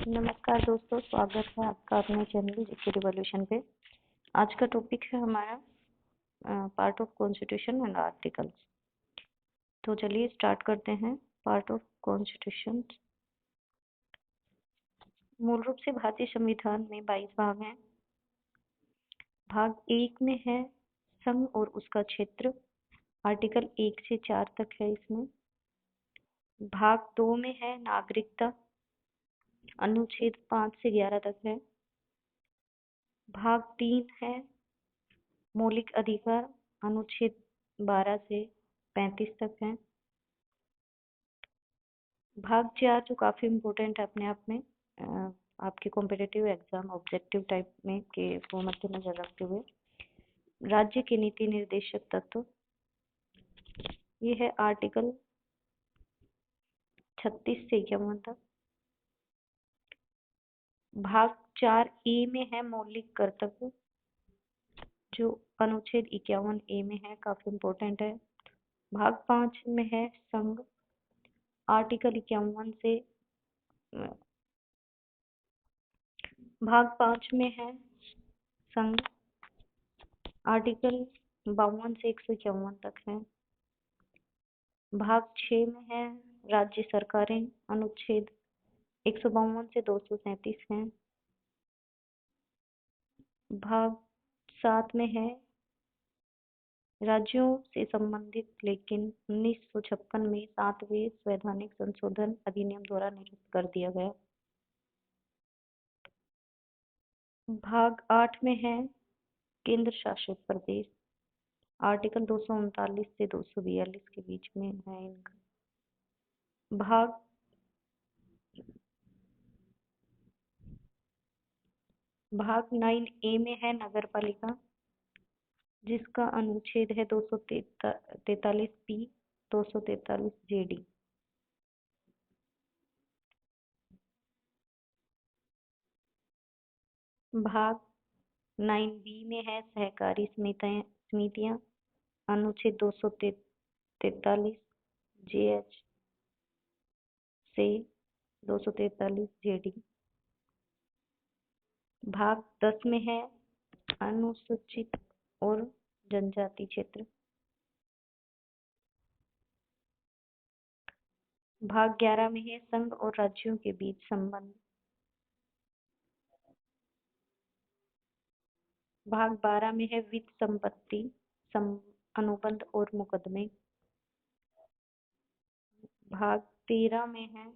नमस्कार दोस्तों, स्वागत है आपका अपने चैनल जीके रिवॉल्यूशन पे। आज का टॉपिक है हमारा part of constitution and articles. तो चलिए स्टार्ट करते हैं। Part of constitution. मूल रूप से भारतीय संविधान में 22 भाग हैं। भाग 1 में है संघ और उसका क्षेत्र, आर्टिकल 1 से 4 तक है इसमें। भाग 2 में है नागरिकता, अनुच्छेद 5 से 11 तक है। भाग 3 है मौलिक अधिकार, अनुच्छेद 12 से 35 तक है। भाग 4 जो काफी इम्पोर्टेंट है अपने आप में, आपके कॉम्पिटिटिव एग्जाम ऑब्जेक्टिव टाइप में के वो मद्देनजर रखते हुए, राज्य के नीति निर्देशक तत्व, ये है आर्टिकल 36 से 51 तक। भाग 4 ए में है मौलिक कर्तव्य, जो अनुच्छेद 51 ए में है, काफी इम्पोर्टेंट है। भाग 5 में है संघ, आर्टिकल 51 से भाग 5 में है संघ, आर्टिकल 52 से 151 तक है। भाग 6 में है राज्य सरकारें, अनुच्छेद 152 से 237 है। भाग 7 में है राज्यों से संबंधित, लेकिन 1956 में 7वें संवैधानिक संशोधन अधिनियम द्वारा निरस्त कर दिया गया। भाग 8 में है केंद्र शासित प्रदेश, आर्टिकल 239 से 242 के बीच में है इनका। भाग 9 ए में है नगर पालिका, जिसका अनुच्छेद है 243 पी, 243 जेडी। भाग 9 बी में है सहकारी समितियां, अनुच्छेद 243 जेएच से 243 जेडी। भाग 10 में है अनुसूचित और जनजाति क्षेत्र। भाग 11 में है संघ और राज्यों के बीच संबंध। भाग 12 में है वित्त संपत्ति, अनुबंध और मुकदमे। भाग 13 में है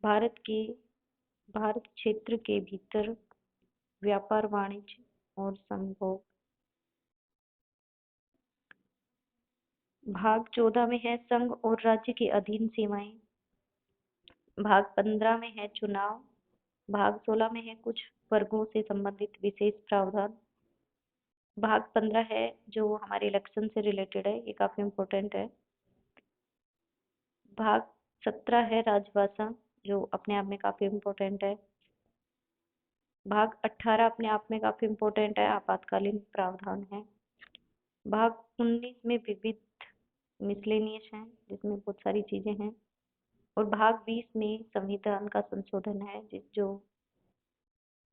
भारत क्षेत्र के भीतर व्यापार, वाणिज्य और संभोग। भाग 14 में है संघ और राज्य के अधीन सीमाएं। भाग 15 में है चुनाव। भाग 16 में है कुछ वर्गों से संबंधित विशेष प्रावधान। भाग 15 है जो हमारे इलेक्शन से रिलेटेड है, ये काफी इम्पोर्टेंट है। भाग 17 है राजभाषा, जो अपने आप में काफी इम्पोर्टेंट है। भाग 18 अपने आप में काफी इम्पोर्टेंट है, आपातकालीन प्रावधान है। भाग 19 में विविध मिसलेनियस है, जिसमें बहुत सारी चीजें हैं। और भाग 20 में संविधान का संशोधन है, जो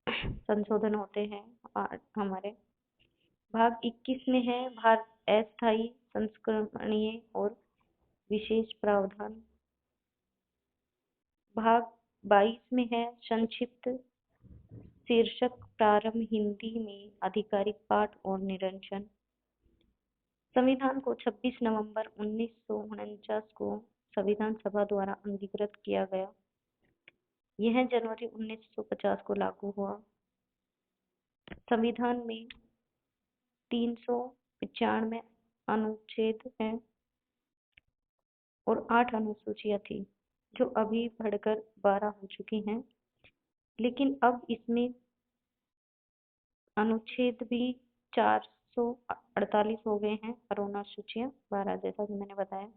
संशोधन होते हैं हमारे। भाग 21 में है अस्थायी, संस्करणीय और विशेष प्रावधान। भाग 22 में है संक्षिप्त शीर्षक प्रारंभ, हिंदी में आधिकारिक पाठ और निरंजन। संविधान को 26 नवंबर 1949 को संविधान सभा द्वारा अंगीकृत किया गया। यह जनवरी 1950 को लागू हुआ। संविधान में 395 अनुच्छेद हैं और 8 अनुसूचियां थी, जो अभी बढ़कर 12 हो चुकी हैं। लेकिन अब इसमें अनुच्छेद भी 448 हो गए हैं और अनुसूचियां 12, जैसा कि मैंने बताया।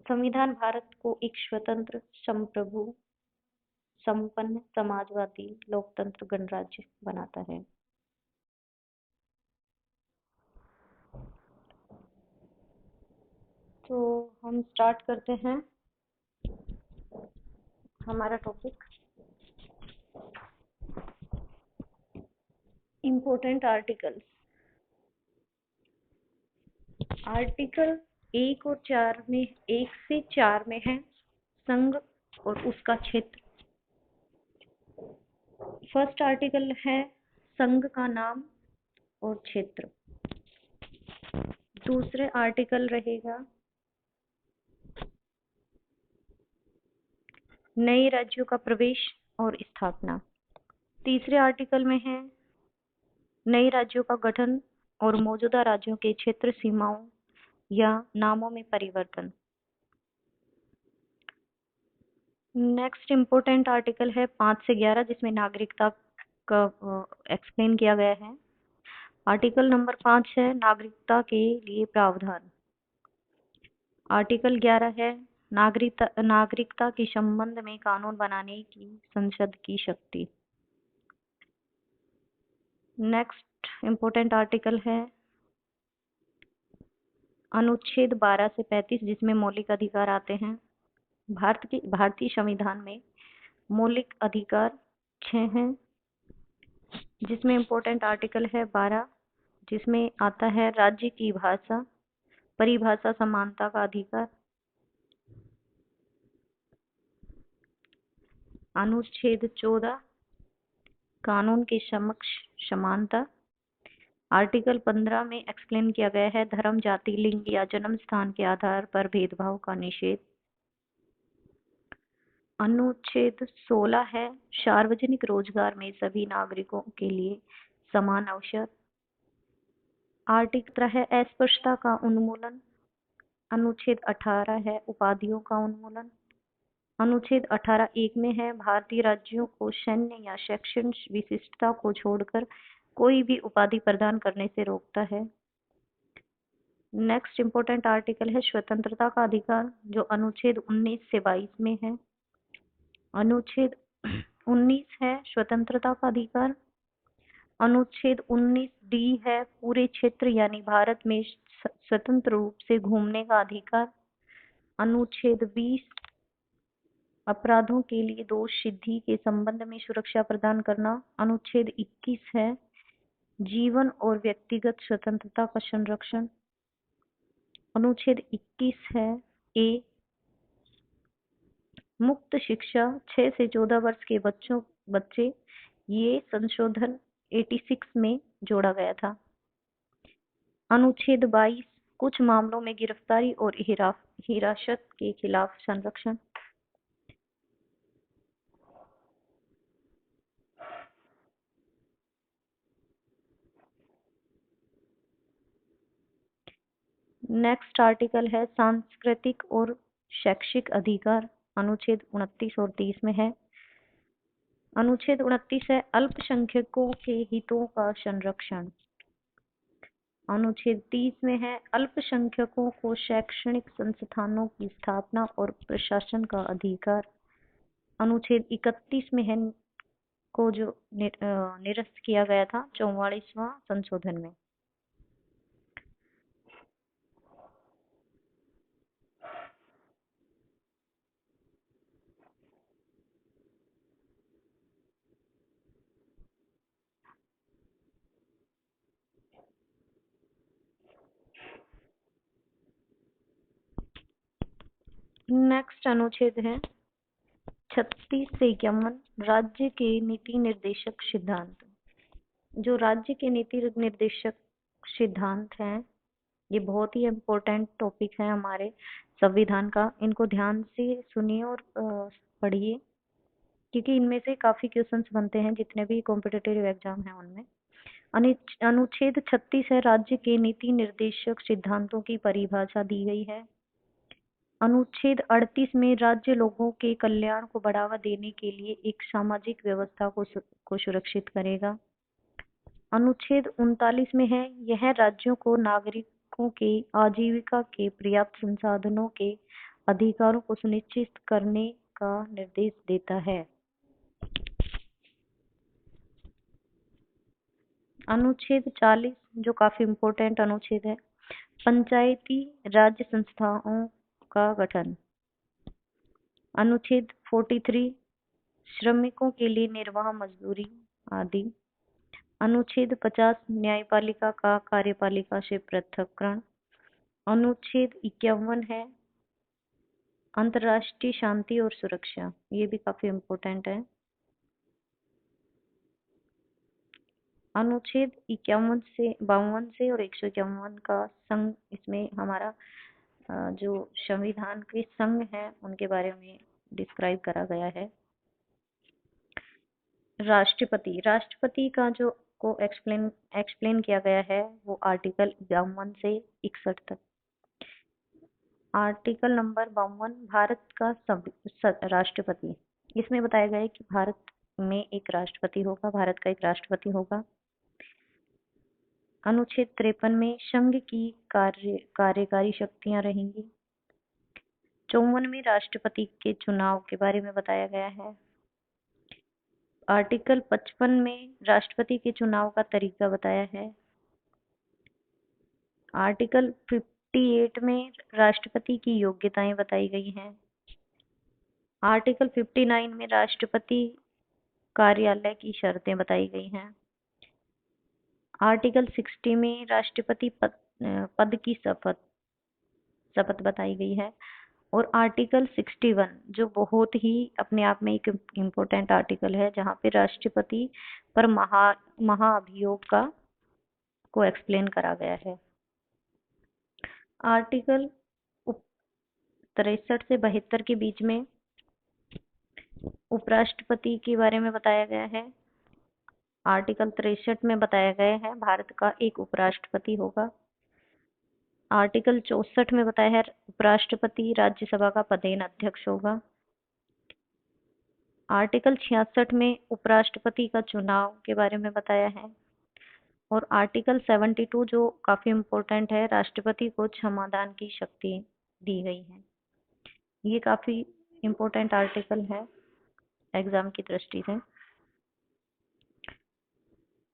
संविधान भारत को एक स्वतंत्र, संप्रभु, संपन्न, समाजवादी, लोकतंत्र गणराज्य बनाता है। तो हम स्टार्ट करते हैं। हमारा टॉपिक इम्पोर्टेंट आर्टिकल्स। आर्टिकल 1 से 4 में है संघ और उसका क्षेत्र। फर्स्ट आर्टिकल है संघ का नाम और क्षेत्र। दूसरे आर्टिकल रहेगा नए राज्यों का प्रवेश और स्थापना। तीसरे आर्टिकल में है नए राज्यों का गठन और मौजूदा राज्यों के क्षेत्र सीमाओं या नामों में परिवर्तन। नेक्स्ट इम्पोर्टेंट आर्टिकल है 5 से 11 जिसमें नागरिकता का एक्सप्लेन किया गया है। आर्टिकल नंबर 5 है नागरिकता के लिए प्रावधान। आर्टिकल 11 है नागरिकता के संबंध में कानून बनाने की संसद की शक्ति। नेक्स्ट इम्पोर्टेंट आर्टिकल है अनुच्छेद 12 से 35 जिसमें मौलिक अधिकार आते हैं। भारतीय संविधान में मौलिक अधिकार 6 हैं, जिसमें इम्पोर्टेंट आर्टिकल है 12 जिसमें आता है राज्य की भाषा, परिभाषा, समानता का अधिकार। अनुच्छेद 14 कानून के समक्ष समानता। आर्टिकल 15 में एक्सप्लेन किया गया है धर्म, जाति, लिंग या जन्म स्थान के आधार पर भेदभाव का निषेध। अनुच्छेद 16 है सार्वजनिक रोजगार में सभी नागरिकों के लिए समान अवसर। आर्टिकल 17 है अस्पृश्यता का उन्मूलन। अनुच्छेद 18 है उपाधियों का उन्मूलन। अनुच्छेद 18(1) में है भारतीय राज्यों को सैन्य या शैक्षणिक विशिष्टता को छोड़कर कोई भी उपाधि प्रदान करने से रोकता है। नेक्स्ट इम्पोर्टेंट आर्टिकल है स्वतंत्रता का अधिकार जो अनुच्छेद 19 से 22 में है। अनुच्छेद 19 है स्वतंत्रता का अधिकार। अनुच्छेद 19D है पूरे क्षेत्र यानी भारत में स्वतंत्र रूप से घूमने का अधिकार। अनुच्छेद 20 अपराधों के लिए दोष सिद्धि के संबंध में सुरक्षा प्रदान करना। अनुच्छेद 21 है जीवन और व्यक्तिगत स्वतंत्रता का संरक्षण। अनुच्छेद 21 है ए मुक्त शिक्षा 6 से 14 वर्ष के बच्चे। ये संशोधन 86 में जोड़ा गया था। अनुच्छेद 22 कुछ मामलों में गिरफ्तारी और हिरासत के खिलाफ संरक्षण। नेक्स्ट आर्टिकल है सांस्कृतिक और शैक्षिक अधिकार। अनुच्छेद 29 और 30 में है। अनुच्छेद 29 है अल्पसंख्यकों के हितों का संरक्षण। अनुच्छेद 30 में है अल्पसंख्यकों को शैक्षणिक संस्थानों की स्थापना और प्रशासन का अधिकार। अनुच्छेद 31 में है को जो निरस्त किया गया था 44वां संशोधन में। नेक्स्ट अनुच्छेद है 36 से 51 राज्य के नीति निर्देशक सिद्धांत। जो राज्य के नीति निर्देशक सिद्धांत हैं ये बहुत ही इम्पोर्टेंट टॉपिक है हमारे संविधान का। इनको ध्यान से सुनिए और पढ़िए क्योंकि इनमें से काफी क्वेश्चंस बनते हैं जितने भी कॉम्पिटिटिव एग्जाम हैं उनमें। अनुच्छेद 36 है राज्य के नीति निर्देशक सिद्धांतों की परिभाषा दी गई है। अनुच्छेद 38 में राज्य लोगों के कल्याण को बढ़ावा देने के लिए एक सामाजिक व्यवस्था को सुरक्षित करेगा। अनुच्छेद 39 में है यह राज्यों को नागरिकों के आजीविका के पर्याप्त संसाधनों के अधिकारों को सुनिश्चित करने का निर्देश देता है। अनुच्छेद 40 जो काफी इम्पोर्टेंट अनुच्छेद है पंचायती राज संस्थाओं का गठन। अनुच्छेद 43 श्रमिकों के लिए निर्वाह मजदूरी आदि। अनुच्छेद 50 न्यायपालिका का कार्यपालिका से पृथक्करण। अनुच्छेद 51 है अंतर्राष्ट्रीय शांति और सुरक्षा, ये भी काफी इम्पोर्टेंट है। अनुच्छेद 51 से 52 से और 151 का संघ, इसमें हमारा जो संविधान के संघ है उनके बारे में डिस्क्राइब करा गया है। राष्ट्रपति, राष्ट्रपति का जो को एक्सप्लेन किया गया है वो आर्टिकल 52 से 61 तक। आर्टिकल नंबर 52 भारत का राष्ट्रपति, इसमें बताया गया है कि भारत में एक राष्ट्रपति होगा, भारत का एक राष्ट्रपति होगा। अनुच्छेद 53 में संघ की कार्यकारी शक्तियां रहेंगी। 54 में राष्ट्रपति के चुनाव के बारे में बताया गया है। आर्टिकल 55 में राष्ट्रपति के चुनाव का तरीका बताया है। आर्टिकल 58 में राष्ट्रपति की योग्यताएं बताई गई हैं। आर्टिकल 59 में राष्ट्रपति कार्यालय की शर्तें बताई गई हैं। आर्टिकल 60 में राष्ट्रपति पद की शपथ बताई गई है। और आर्टिकल 61 जो बहुत ही अपने आप में एक इम्पोर्टेंट आर्टिकल है, जहाँ पे राष्ट्रपति पर महाअभियोग को एक्सप्लेन करा गया है। आर्टिकल 63 से 72 के बीच में उपराष्ट्रपति के बारे में बताया गया है। आर्टिकल 63 में बताया गया है भारत का एक उपराष्ट्रपति होगा। आर्टिकल 64 में बताया है उपराष्ट्रपति राज्यसभा का पदेन अध्यक्ष होगा। आर्टिकल 66 में उपराष्ट्रपति का चुनाव के बारे में बताया है। और आर्टिकल 72 जो काफी इम्पोर्टेंट है, राष्ट्रपति को क्षमादान की शक्ति दी गई है। ये काफी इम्पोर्टेंट आर्टिकल है एग्जाम की दृष्टि से।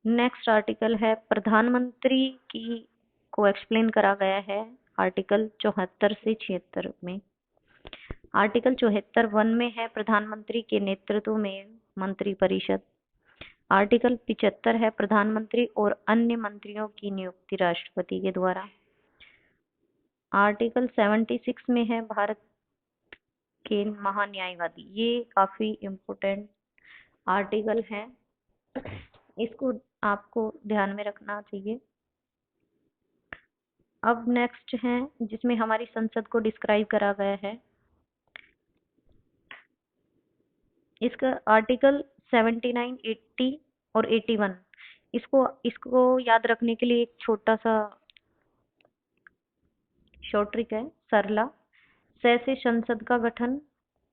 नेक्स्ट आर्टिकल है प्रधानमंत्री की को एक्सप्लेन करा गया है आर्टिकल 74 से 76 में। आर्टिकल 74 1 में है प्रधानमंत्री के नेतृत्व में मंत्रिपरिषद। आर्टिकल 75 है प्रधानमंत्री और अन्य मंत्रियों की नियुक्ति राष्ट्रपति के द्वारा। आर्टिकल 76 में है भारत के महान्यायवादी। ये काफी इम्पोर्टेंट आर्टिकल है, इसको आपको ध्यान में रखना चाहिए। अब नेक्स्ट है जिसमें हमारी संसद को डिस्क्राइब करा गया है। इसका आर्टिकल 79, 80 और 81, इसको याद रखने के लिए एक छोटा सा शॉर्ट ट्रिक है, सरला। से संसद का गठन,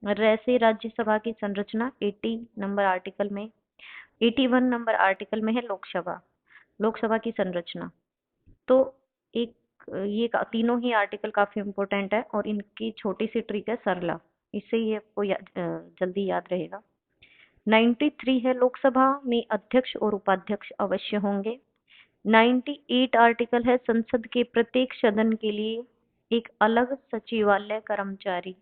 र से राज्यसभा की संरचना 80 नंबर आर्टिकल में। 81 नंबर आर्टिकल में है लोकसभा की संरचना। तो एक ये तीनों ही आर्टिकल काफी इम्पोर्टेंट है और इनकी छोटी सी ट्रिक है सरला, इससे ये आपको जल्दी याद रहेगा। 93 है लोकसभा में अध्यक्ष और उपाध्यक्ष अवश्य होंगे। 98 आर्टिकल है संसद के प्रत्येक सदन के लिए एक अलग सचिवालय कर्मचारी।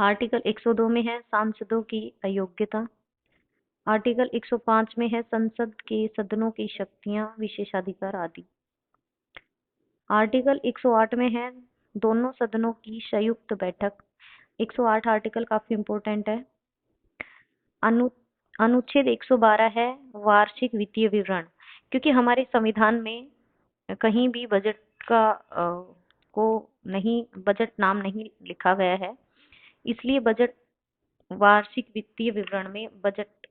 आर्टिकल 102 में है सांसदों की अयोग्यता। आर्टिकल 105 में है संसद के सदनों की शक्तियां, विशेषाधिकार आदि। आर्टिकल 108 में है दोनों सदनों की संयुक्त बैठक। 108 आर्टिकल काफी इम्पोर्टेंट है। अनुच्छेद 112 है वार्षिक वित्तीय विवरण, क्योंकि हमारे संविधान में कहीं भी बजट का बजट नाम नहीं लिखा गया है, इसलिए बजट वार्षिक वित्तीय विवरण में बजट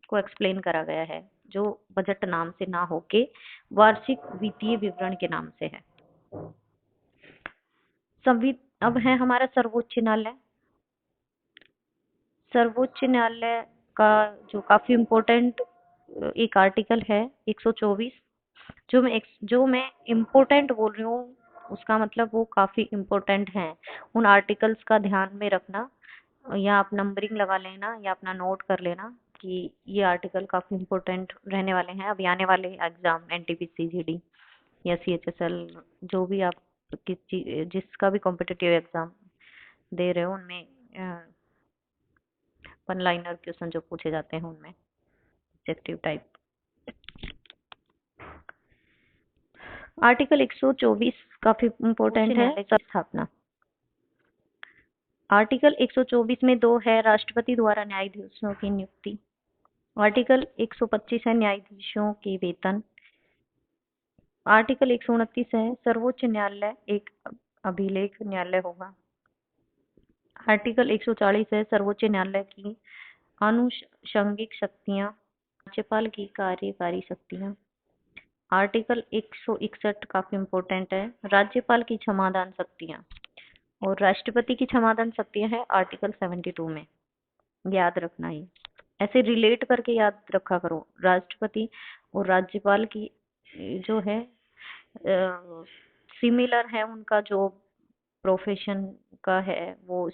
को एक्सप्लेन करा गया है, जो बजट नाम से ना होके वार्षिक वित्तीय विवरण के नाम से है। अब है हमारा सर्वोच्च न्यायालय। सर्वोच्च न्यायालय का जो काफी इम्पोर्टेंट एक आर्टिकल है 124, जो मैं इम्पोर्टेंट बोल रही हूँ उसका मतलब वो काफी इम्पोर्टेंट है। उन आर्टिकल्स का ध्यान में रखना, या आप नंबरिंग लगा लेना या अपना नोट कर लेना कि ये आर्टिकल काफी इम्पोर्टेंट रहने वाले हैं अभी आने वाले एग्जाम एनटीपीसी जीडी या सीएचएसएल, जो भी आप जिसका भी कॉम्पिटिटिव एग्जाम दे रहे हो उनमें वन लाइनर क्वेश्चन जो पूछे जाते हैं उनमें, ऑब्जेक्टिव टाइप। आर्टिकल 124 काफी इम्पोर्टेंट है, स्थापना। आर्टिकल 124 में 2 है राष्ट्रपति द्वारा न्यायाधीशों की नियुक्ति। आर्टिकल 125 है न्यायाधीशों के वेतन। आर्टिकल 129 है सर्वोच्च न्यायालय एक अभिलेख न्यायालय होगा। आर्टिकल 140 है सर्वोच्च न्यायालय की आनुषंगिक शक्तियां, राज्यपाल की कार्यकारी शक्तियां। आर्टिकल 161 काफी इम्पोर्टेंट है, राज्यपाल की क्षमादान शक्तियां और राष्ट्रपति की क्षमादान शक्तियां है आर्टिकल 72 में। याद रखना ही, ऐसे रिलेट करके याद रखा करो। राष्ट्रपति और राज्यपाल की जो है सिमिलर है, उनका जो प्रोफेशन का है वो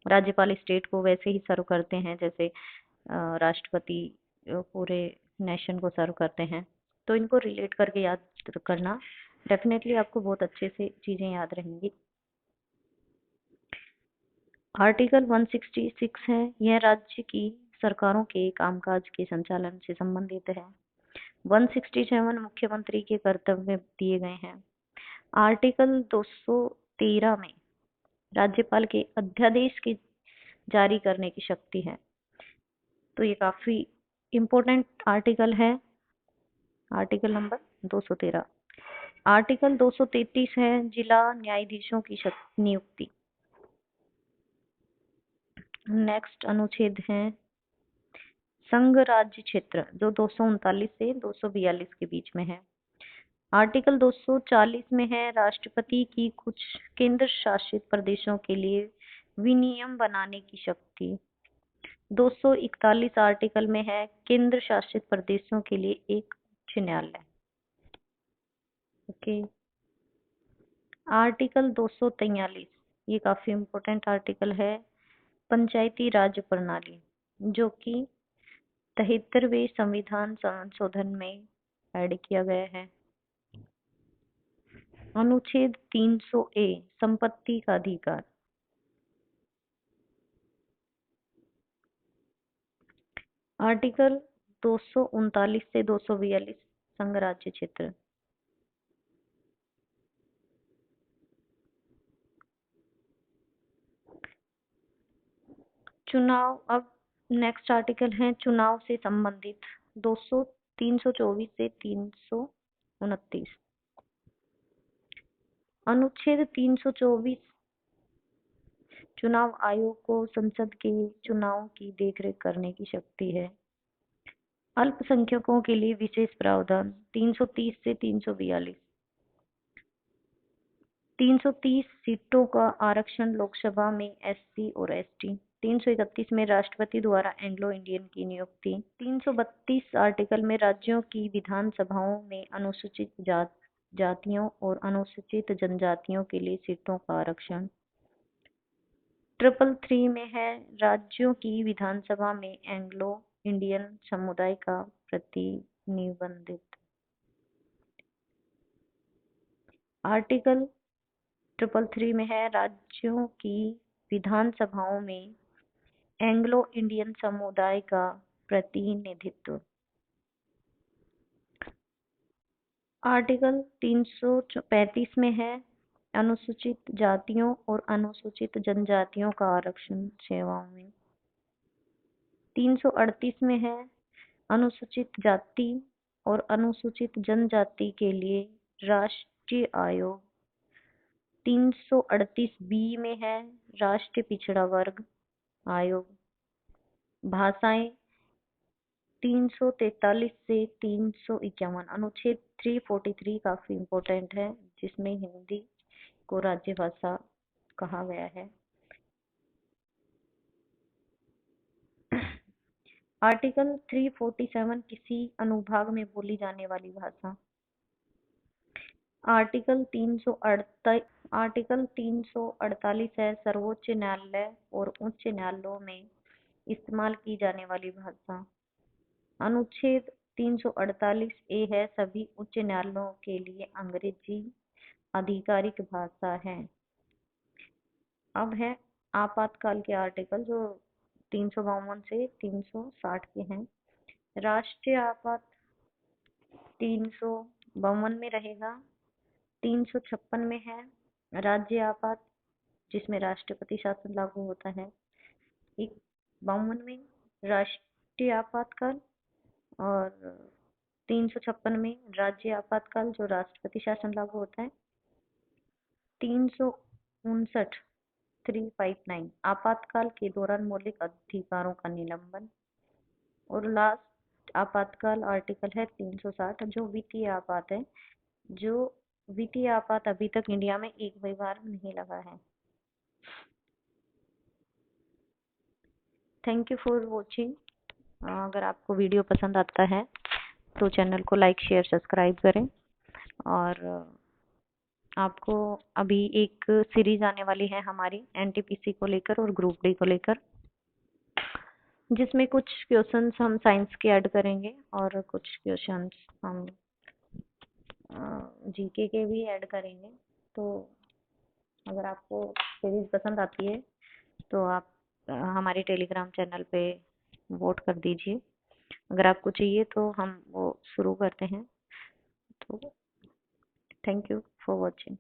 राज्यपाल स्टेट को वैसे ही सर्व करते हैं जैसे राष्ट्रपति पूरे नेशन को सर्व करते हैं। तो इनको रिलेट करके याद करना, डेफिनेटली आपको बहुत अच्छे से चीजें याद रहेंगी। आर्टिकल 166 है, यह राज्य की सरकारों के कामकाज के संचालन से संबंधित है। 167 मुख्यमंत्री के कर्तव्य दिए गए हैं। आर्टिकल 213 में राज्यपाल के अध्यादेश के जारी करने की शक्ति है। तो ये काफी इम्पोर्टेंट आर्टिकल है, आर्टिकल नंबर 213। आर्टिकल 233 है जिला न्यायाधीशों की नियुक्ति। नेक्स्ट अनुच्छेद है संघ राज्य क्षेत्र, जो 239 से 242 के बीच में है। आर्टिकल 240 में है राष्ट्रपति की कुछ केंद्र शासित प्रदेशों के लिए विनियम बनाने की शक्ति। 241 आर्टिकल में है केंद्र शासित प्रदेशों के लिए एक उच्च न्यायालय। ओके। आर्टिकल 243, ये काफी इम्पोर्टेंट आर्टिकल है, पंचायती राज प्रणाली, जो कि 73वें संविधान संशोधन में ऐड किया गया है। अनुच्छेद 300A संपत्ति का अधिकार। आर्टिकल 239 से 242 संघ राज्य क्षेत्र। चुनाव। अब नेक्स्ट आर्टिकल है चुनाव से संबंधित, 324 से 329। अनुच्छेद 324 चुनाव आयोग को संसद के चुनाव की देखरेख करने की शक्ति है। अल्पसंख्यकों के लिए विशेष प्रावधान, 330 से 342। 330 सीटों का आरक्षण लोकसभा में एससी और एसटी। 331 में राष्ट्रपति द्वारा एंग्लो इंडियन की नियुक्ति। 332 आर्टिकल में राज्यों की विधानसभाओं में अनुसूचित जातियों और अनुसूचित जनजातियों के लिए सीटों का आरक्षण। 333 में है राज्यों की विधानसभा में एंग्लो इंडियन समुदाय का प्रतिनिधित्व। आर्टिकल 333 में है राज्यों की विधानसभाओं में एंग्लो इंडियन समुदाय का प्रतिनिधित्व। आर्टिकल 335 में है अनुसूचित जातियों और अनुसूचित जनजातियों का आरक्षण सेवाओं में। 338 में है अनुसूचित जाति और अनुसूचित जनजाति के लिए राष्ट्रीय आयोग। 338 बी में है राष्ट्रीय पिछड़ा वर्ग आयोग। भाषाएं 343 से 351। अनुच्छेद 343 काफी इम्पोर्टेंट है, जिसमें हिंदी को राज्य भाषा कहा गया है। आर्टिकल 347 किसी अनुभाग में बोली जाने वाली भाषा। आर्टिकल 348 है सर्वोच्च न्यायालय और उच्च न्यायालयों में इस्तेमाल की जाने वाली भाषा। अनुच्छेद 348 ए है सभी उच्च न्यायालयों के लिए अंग्रेजी आधिकारिक भाषा है। अब है आपातकाल के आर्टिकल, जो 352 से 360 के हैं। राष्ट्रीय आपात 352 में रहेगा। 356 में है राज्य आपात, जिसमें राष्ट्रपति शासन लागू होता है। 52 में राष्ट्रीय आपातकाल और 356 में राज्य आपातकाल जो राष्ट्रपति शासन लागू होता है। 359 359 आपातकाल के दौरान मौलिक अधिकारों का निलंबन। और लास्ट आपातकाल आर्टिकल है 360 जो वित्तीय आपात है, जो वित्तीय आपात अभी तक इंडिया में एक भी बार नहीं लगा है। Thank you for watching. अगर आपको वीडियो पसंद आता है तो चैनल को लाइक शेयर सब्सक्राइब करें। और आपको अभी एक सीरीज आने वाली है हमारी एनटीपीसी को लेकर और ग्रुप डी को लेकर, जिसमें कुछ क्वेश्चंस हम साइंस के ऐड करेंगे और कुछ क्वेश्चंस हम जीके के भी ऐड करेंगे। तो अगर आपको सीरीज पसंद आती है तो आप हमारे टेलीग्राम चैनल पे वोट कर दीजिए। अगर आपको चाहिए तो हम वो शुरू करते हैं। तो थैंक यू फॉर वॉचिंग।